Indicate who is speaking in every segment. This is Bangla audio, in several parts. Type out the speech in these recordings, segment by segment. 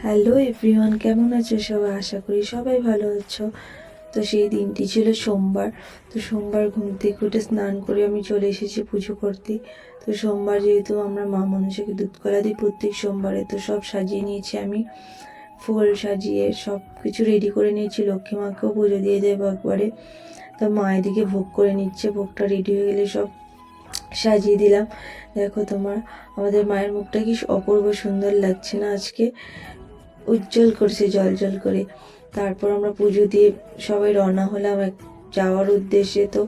Speaker 1: হ্যালো এভরিওয়ান, কেমন আছো সবাই? আশা করি সবাই ভালো আছো। তো সেই দিনটি ছিল সোমবার। তো সোমবার ঘুম থেকে উঠে স্নান করে আমি চলে এসেছি পুজো করতে। তো সোমবার যেহেতু আমরা মা মনসাকে দুধ কলা দিই প্রত্যেক সোমবারে, তো সব সাজিয়ে নিয়েছি আমি, ফুল সাজিয়ে সব কিছু রেডি করে নিয়েছি। লক্ষ্মী মাকেও পুজো দিয়ে দেবো একবারে। তো মা এদিকে ভোগ করে নিচ্ছে, ভোগটা রেডি হয়ে গেলে সব সাজিয়ে দিলাম। দেখো আমাদের মায়ের মুখটা কি অপূর্ব সুন্দর লাগছে না আজকে, উজ্জ্বল করছে জল করে। তারপর আমরা পুজো দিয়ে সবাই রওনা হলাম যাওয়ার উদ্দেশ্যে। তো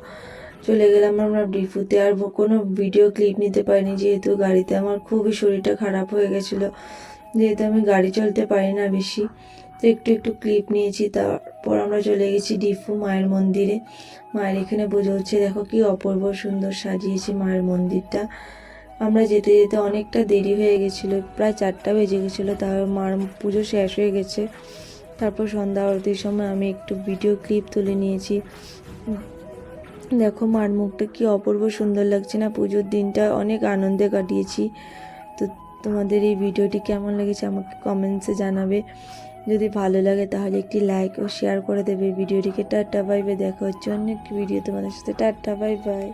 Speaker 1: চলে গেলাম আমরা ডিফুতে। আর কোনো ভিডিও ক্লিপ নিতে পারিনি, যেহেতু গাড়িতে আমার খুবই শরীরটা খারাপ হয়ে গেছিলো, যেহেতু আমি গাড়ি চলতে পারি না বেশি। তো একটু ক্লিপ নিয়েছি। তারপর আমরা চলে গেছি ডিফু মায়ের মন্দিরে। মায়ের এখানে পুজো হচ্ছে, দেখো কি অপূর্ব সুন্দর সাজিয়েছে মায়ের মন্দিরটা। আমরা যেতে যেতে অনেকটা দেরি হয়ে গেছিলো, প্রায় 4টা বেজে গেছিলো। তার মার পুজো শেষ হয়ে গেছে। তারপর সন্ধ্যা আরতির সময় আমি একটু ভিডিও ক্লিপ তুলে নিয়েছি। দেখো মার মুখটা কি অপূর্ব সুন্দর লাগছে না? পুজোর দিনটা অনেক আনন্দে কাটিয়েছি। তো তোমাদের এই ভিডিওটি কেমন লেগেছে আমাকে কমেন্টসে জানাবে। যদি ভালো লাগে তাহলে একটি লাইক ও শেয়ার করে দেবে ভিডিওটিকে। টাটা বাই বাই, দেখা হচ্ছে অন্য একটি ভিডিও তোমাদের সাথে। Tata bye bye.